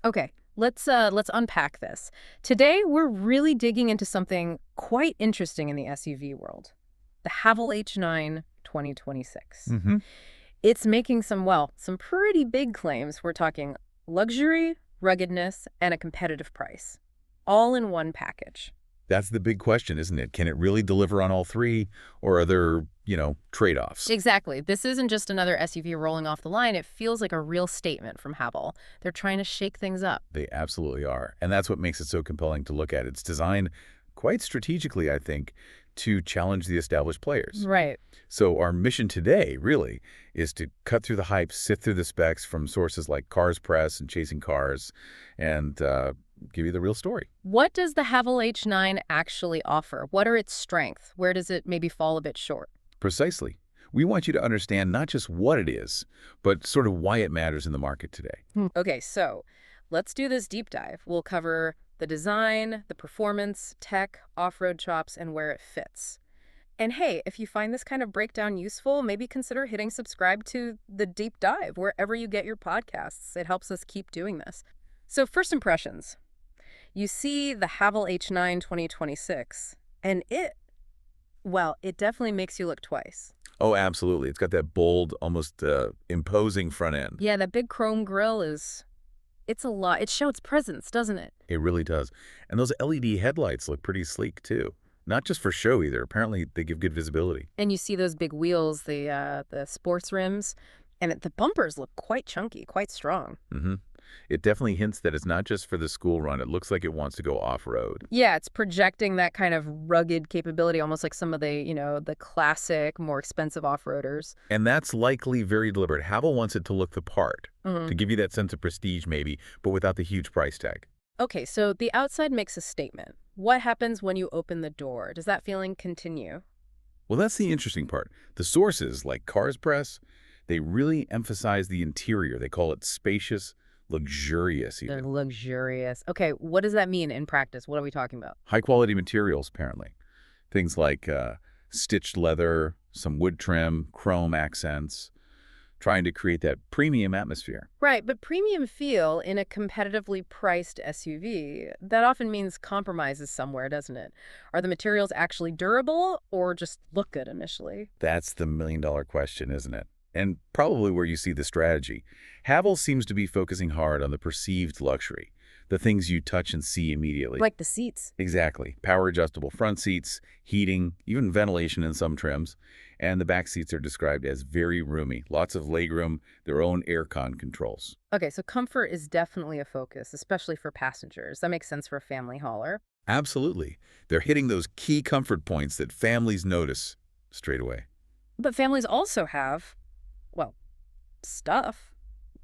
Okay, let's unpack this. Today, we're really digging into something quite interesting in the SUV world. The Haval H9 2026. Mm-hmm. It's making some pretty big claims. We're talking luxury, ruggedness, and a competitive price, all in one package. That's the big question, isn't it? Can it really deliver on all three, or are there, trade-offs? Exactly. This isn't just another SUV rolling off the line. It feels like a real statement from Haval. They're trying to shake things up. They absolutely are. And that's what makes it so compelling to look at. It's designed quite strategically, I think, to challenge the established players. Right. So our mission today, really, is to cut through the hype, sift through the specs from sources like Cars Press and Chasing Cars, and give you the real story. What does the Haval H9 actually offer? What are its strengths? Where does it maybe fall a bit short? Precisely. We want you to understand not just what it is, but sort of why it matters in the market today. Okay, so let's do this deep dive. We'll cover the design, the performance, tech, off-road chops, and where it fits. And hey, if you find this kind of breakdown useful, maybe consider hitting subscribe to the deep dive wherever you get your podcasts. It helps us keep doing this. So first impressions. You see the Haval H9 2026, and it definitely makes you look twice. Oh, absolutely. It's got that bold, almost imposing front end. Yeah, that big chrome grille it's a lot. It shows its presence, doesn't it? It really does. And those LED headlights look pretty sleek, too. Not just for show, either. Apparently, they give good visibility. And you see those big wheels, the sports rims, and the bumpers look quite chunky, quite strong. Mm-hmm. It definitely hints that it's not just for the school run. It looks like it wants to go off-road. Yeah, it's projecting that kind of rugged capability, almost like some of the classic, more expensive off-roaders. And that's likely very deliberate. Haval wants it to look the part, to give you that sense of prestige maybe, but without the huge price tag. Okay, so the outside makes a statement. What happens when you open the door? Does that feeling continue? Well, that's the interesting part. The sources, like Cars Press, they really emphasize the interior. They call it spacious, luxurious even. They're luxurious. Okay, what does that mean in practice? What are we talking about? High-quality materials, apparently. Things like stitched leather, some wood trim, chrome accents, trying to create that premium atmosphere. Right, but premium feel in a competitively priced SUV, that often means compromises somewhere, doesn't it? Are the materials actually durable or just look good initially? That's the million-dollar question, isn't it? And probably where you see the strategy. Haval seems to be focusing hard on the perceived luxury, the things you touch and see immediately. Like the seats. Exactly. Power-adjustable front seats, heating, even ventilation in some trims. And the back seats are described as very roomy. Lots of legroom, their own aircon controls. Okay, so comfort is definitely a focus, especially for passengers. That makes sense for a family hauler. Absolutely. They're hitting those key comfort points that families notice straight away. But families also have, well, stuff.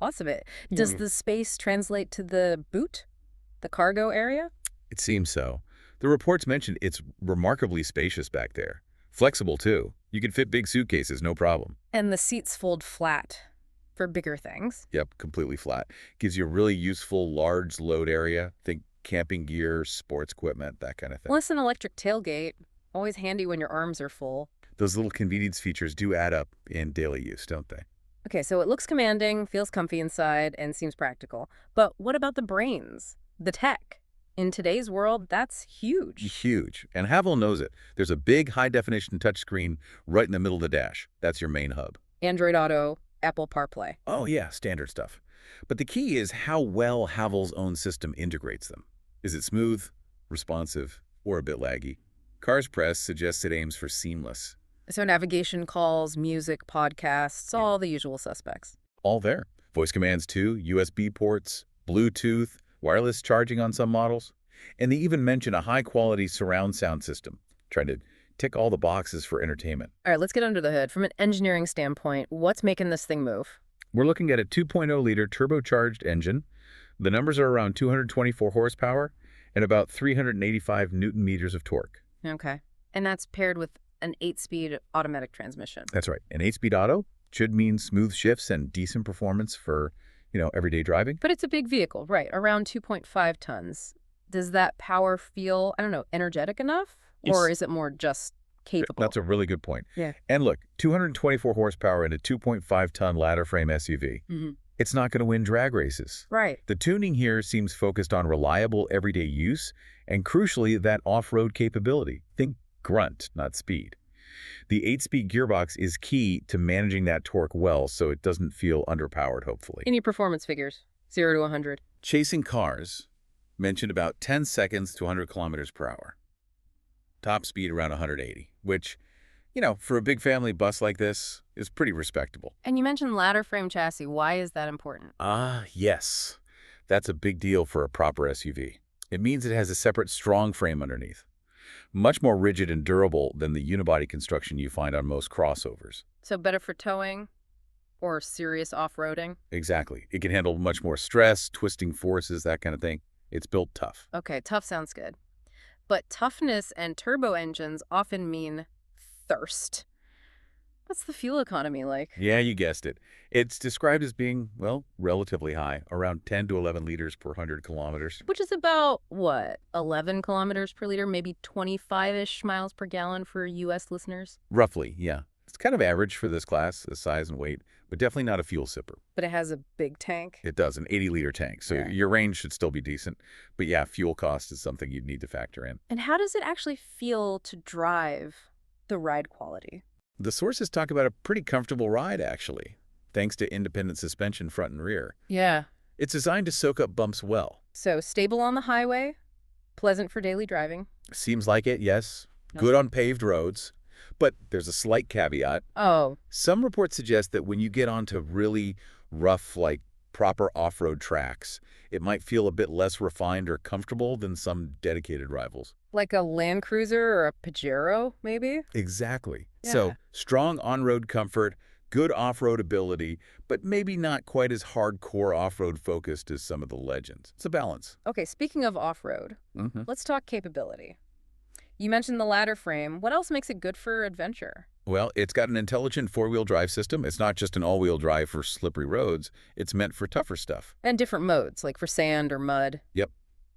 Lots of it. Does the space translate to the boot? The cargo area? It seems so. The reports mentioned it's remarkably spacious back there. Flexible, too. You can fit big suitcases, no problem. And the seats fold flat for bigger things. Yep, completely flat. Gives you a really useful, large load area. Think camping gear, sports equipment, that kind of thing. Plus an electric tailgate. Always handy when your arms are full. Those little convenience features do add up in daily use, don't they? Okay, so it looks commanding, feels comfy inside, and seems practical. But what about the brains? The tech? In today's world, that's huge. Huge. And Haval knows it. There's a big high-definition touchscreen right in the middle of the dash. That's your main hub. Android Auto, Apple CarPlay. Oh, yeah, standard stuff. But the key is how well Haval's own system integrates them. Is it smooth, responsive, or a bit laggy? Cars Press suggests it aims for seamless. So navigation calls, music, podcasts, all the usual suspects. All there. Voice commands too, USB ports, Bluetooth, wireless charging on some models. And they even mention a high-quality surround sound system, trying to tick all the boxes for entertainment. All right, let's get under the hood. From an engineering standpoint, what's making this thing move? We're looking at a 2.0-liter turbocharged engine. The numbers are around 224 horsepower and about 385 newton meters of torque. Okay. And that's paired with an 8-speed automatic transmission. That's right. An 8-speed auto should mean smooth shifts and decent performance for, everyday driving. But it's a big vehicle, right? Around 2.5 tons. Does that power feel, energetic enough? Or is it more just capable? That's a really good point. Yeah. And look, 224 horsepower in a 2.5-ton ladder frame SUV. it's not going to win drag races. Right. The tuning here seems focused on reliable everyday use and, crucially, that off-road capability. Think grunt, not speed. The 8-speed gearbox is key to managing that torque well so it doesn't feel underpowered, hopefully. Any performance figures? 0 to 100. Chasing cars mentioned about 10 seconds to 100 kilometers per hour. Top speed around 180, which, for a big family bus like this, is pretty respectable. And you mentioned ladder frame chassis. Why is that important? Yes. That's a big deal for a proper SUV. It means it has a separate strong frame underneath. Much more rigid and durable than the unibody construction you find on most crossovers. So better for towing or serious off-roading? Exactly. It can handle much more stress, twisting forces, that kind of thing. It's built tough. Okay, tough sounds good. But toughness and turbo engines often mean thirst. What's the fuel economy like? Yeah, you guessed it. It's described as being, well, relatively high, around 10 to 11 liters per 100 kilometers. Which is about, what, 11 kilometers per liter, maybe 25-ish miles per gallon for U.S. listeners? Roughly, yeah. It's kind of average for this class, the size and weight, but definitely not a fuel sipper. But it has a big tank? It does, an 80-liter tank, so Yeah. your range should still be decent. But yeah, fuel cost is something you'd need to factor in. And how does it actually feel to drive the ride quality? The sources talk about a pretty comfortable ride, actually, thanks to independent suspension front and rear. Yeah. It's designed to soak up bumps well. So stable on the highway, pleasant for daily driving. Seems like it, yes. No. Good on paved roads. But there's a slight caveat. Oh, Some reports suggest that when you get onto really rough, proper off-road tracks, it might feel a bit less refined or comfortable than some dedicated rivals. like a Land Cruiser or a Pajero, maybe? Exactly. Yeah. So, strong on-road comfort, good off-road ability, but maybe not quite as hardcore off-road focused as some of the legends. It's a balance. Okay, speaking of off-road, let's talk capability. You mentioned the ladder frame. What else makes it good for adventure? Well, it's got an intelligent four-wheel drive system. It's not just an all-wheel drive for slippery roads. It's meant for tougher stuff. And different modes, like for sand or mud. Yep.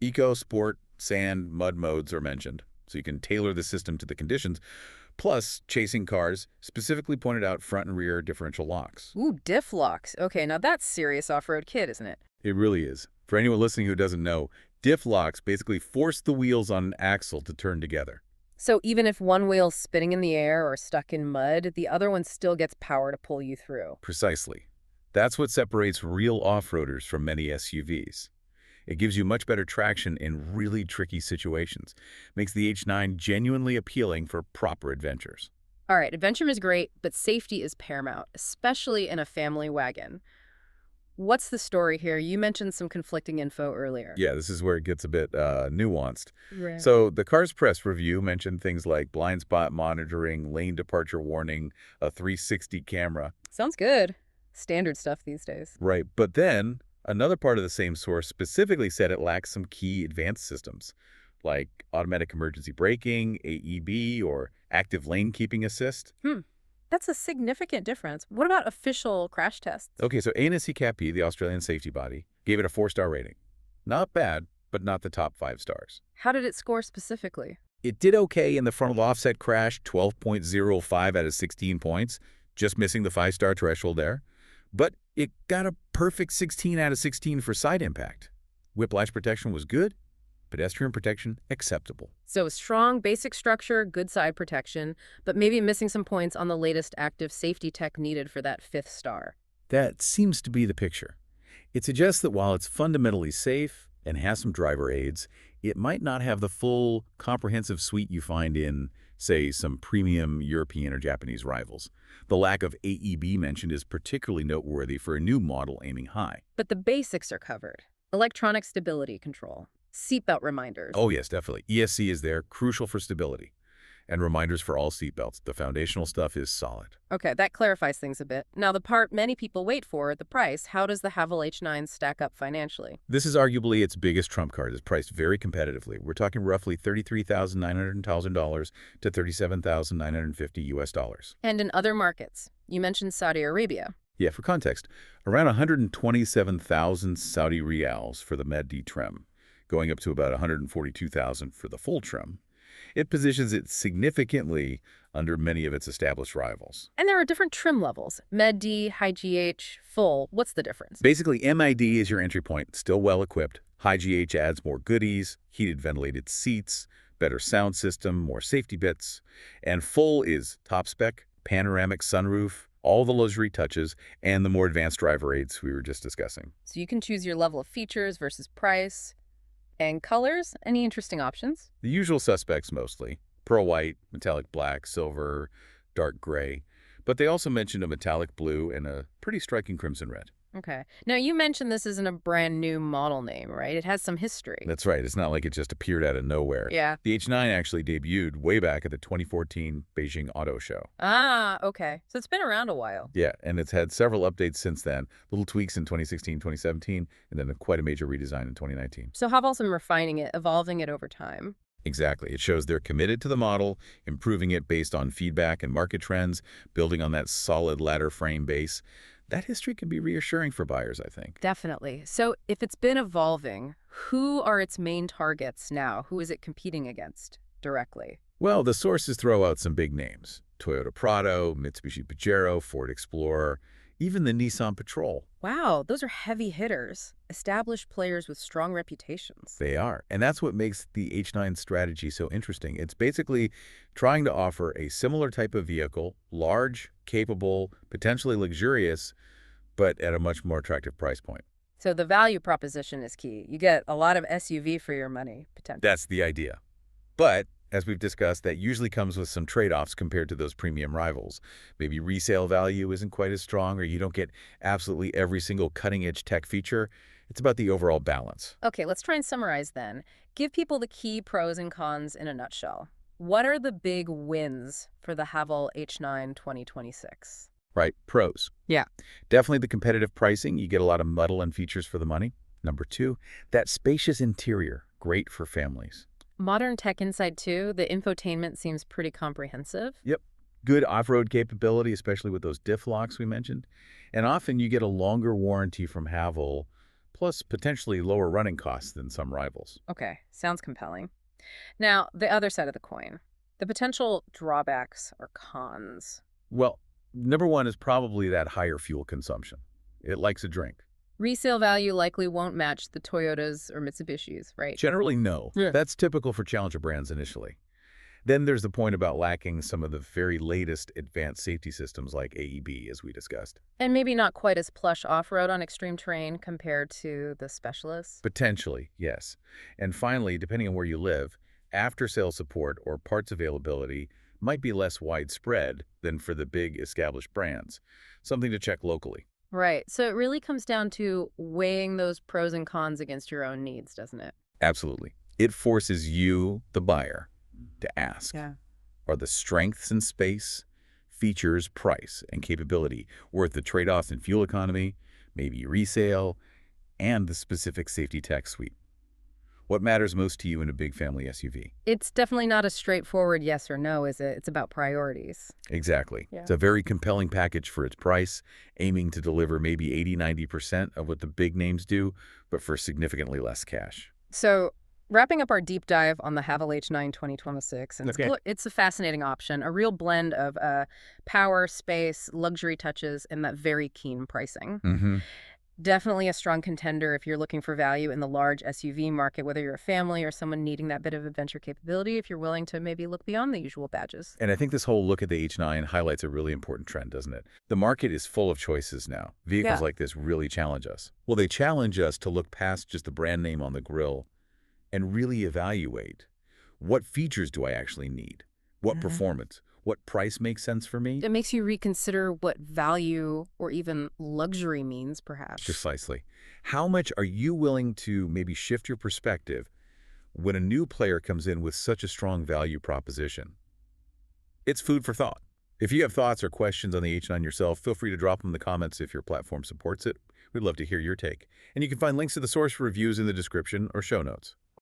Eco, sport, sand, mud modes are mentioned, so you can tailor the system to the conditions. Plus, chasing cars specifically pointed out front and rear differential locks. Ooh, diff locks. Okay, now that's serious off-road kit, isn't it? It really is. For anyone listening who doesn't know, diff locks basically force the wheels on an axle to turn together. So even if one wheel's spinning in the air or stuck in mud, the other one still gets power to pull you through. Precisely. That's what separates real off-roaders from many SUVs. It gives you much better traction in really tricky situations. Makes the H9 genuinely appealing for proper adventures. All right, adventure is great, but safety is paramount, especially in a family wagon. What's the story here? You mentioned some conflicting info earlier. Yeah, this is where it gets a bit nuanced. Right. So the Cars Press review mentioned things like blind spot monitoring, lane departure warning, a 360 camera. Sounds good. Standard stuff these days. Right, but then another part of the same source specifically said it lacks some key advanced systems, like automatic emergency braking, AEB, or active lane keeping assist. That's a significant difference. What about official crash tests? Okay, so A&SC CAPP, the Australian safety body, gave it a 4-star rating. Not bad, but not the top 5 stars. How did it score specifically? It did okay in the frontal offset crash, 12.05 out of 16 points, just missing the 5-star threshold there. But it got a perfect 16 out of 16 for side impact. Whiplash protection was good, pedestrian protection acceptable. So strong basic structure, good side protection, but maybe missing some points on the latest active safety tech needed for that 5th star. That seems to be the picture. It suggests that while it's fundamentally safe and has some driver aids, it might not have the full, comprehensive suite you find in, say, some premium European or Japanese rivals. The lack of AEB mentioned is particularly noteworthy for a new model aiming high. But the basics are covered. Electronic stability control, seatbelt reminders. Oh yes, definitely. ESC is there, crucial for stability. And reminders for all seatbelts. The foundational stuff is solid. Okay, that clarifies things a bit. Now, the part many people wait for, the price. How does the Haval H9 stack up financially? This is arguably its biggest trump card. It's priced very competitively. We're talking roughly $33,900 to $37,950 US dollars. And in other markets, you mentioned Saudi Arabia. Yeah, for context, around 127,000 Saudi riyals for the Med D trim, going up to about 142,000 for the full trim. It positions it significantly under many of its established rivals. And there are different trim levels. Med D, High GH, full. What's the difference? Basically, MID is your entry point, still well-equipped. High GH adds more goodies, heated ventilated seats, better sound system, more safety bits. And full is top spec, panoramic sunroof, all the luxury touches, and the more advanced driver aids we were just discussing. So you can choose your level of features versus price. And colors? Any interesting options? The usual suspects mostly: pearl white, metallic black, silver, dark gray. But they also mentioned a metallic blue and a pretty striking crimson red. Okay. Now, you mentioned this isn't a brand new model name, right? It has some history. That's right. It's not like it just appeared out of nowhere. Yeah. The H9 actually debuted way back at the 2014 Beijing Auto Show. Ah, okay. So it's been around a while. Yeah, and it's had several updates since then, little tweaks in 2016, 2017, and then quite a major redesign in 2019. So Haval's been refining it, evolving it over time. Exactly. It shows they're committed to the model, improving it based on feedback and market trends, building on that solid ladder frame base. That history can be reassuring for buyers, I think. Definitely. So if it's been evolving, who are its main targets now? Who is it competing against directly? Well, the sources throw out some big names: Toyota Prado, Mitsubishi Pajero, Ford Explorer, even the Nissan Patrol. Wow, those are heavy hitters, established players with strong reputations. They are. And that's what makes the H9 strategy so interesting. It's basically trying to offer a similar type of vehicle, large, capable, potentially luxurious, but at a much more attractive price point. So the value proposition is key. You get a lot of SUV for your money, potentially. That's the idea. But as we've discussed, that usually comes with some trade-offs compared to those premium rivals. Maybe resale value isn't quite as strong, or you don't get absolutely every single cutting-edge tech feature. It's about the overall balance. Okay, let's try and summarize then. Give people the key pros and cons in a nutshell. What are the big wins for the Haval H9 2026? Right, pros. Yeah. Definitely the competitive pricing. You get a lot of metal and features for the money. Number two, that spacious interior, great for families. Modern tech inside too. The infotainment seems pretty comprehensive. Yep. Good off-road capability, especially with those diff locks we mentioned. And often you get a longer warranty from Haval, plus potentially lower running costs than some rivals. Okay, sounds compelling. Now, the other side of the coin, the potential drawbacks or cons. Well, number one is probably that higher fuel consumption. It likes a drink. Resale value likely won't match the Toyotas or Mitsubishis, right? Generally, no. Yeah. That's typical for challenger brands initially. Then there's the point about lacking some of the very latest advanced safety systems like AEB, as we discussed. And maybe not quite as plush off-road on extreme terrain compared to the specialists. Potentially, yes. And finally, depending on where you live, after-sale support or parts availability might be less widespread than for the big established brands. Something to check locally. Right. So it really comes down to weighing those pros and cons against your own needs, doesn't it? Absolutely. It forces you, the buyer, to ask, are the strengths in space, features, price, and capability worth the trade-offs in fuel economy, maybe resale, and the specific safety tech suite? What matters most to you in a big family SUV? It's definitely not a straightforward yes or no, is it? It's about priorities. Exactly. Yeah. It's a very compelling package for its price, aiming to deliver maybe 80–90% of what the big names do, but for significantly less cash. So wrapping up our deep dive on the Haval H9 2026, and Okay. it's a fascinating option, a real blend of power, space, luxury touches, and that very keen pricing. Mm-hmm. Definitely a strong contender if you're looking for value in the large SUV market, whether you're a family or someone needing that bit of adventure capability, if you're willing to maybe look beyond the usual badges. And I think this whole look at the H9 highlights a really important trend, doesn't it? The market is full of choices now. Vehicles Yeah. like this really challenge us. Well, they challenge us to look past just the brand name on the grille and really evaluate, what features do I actually need? What performance? What price makes sense for me? It makes you reconsider what value or even luxury means, perhaps. Precisely. How much are you willing to maybe shift your perspective when a new player comes in with such a strong value proposition? It's food for thought. If you have thoughts or questions on the H9 yourself, feel free to drop them in the comments if your platform supports it. We'd love to hear your take. And you can find links to the source for reviews in the description or show notes.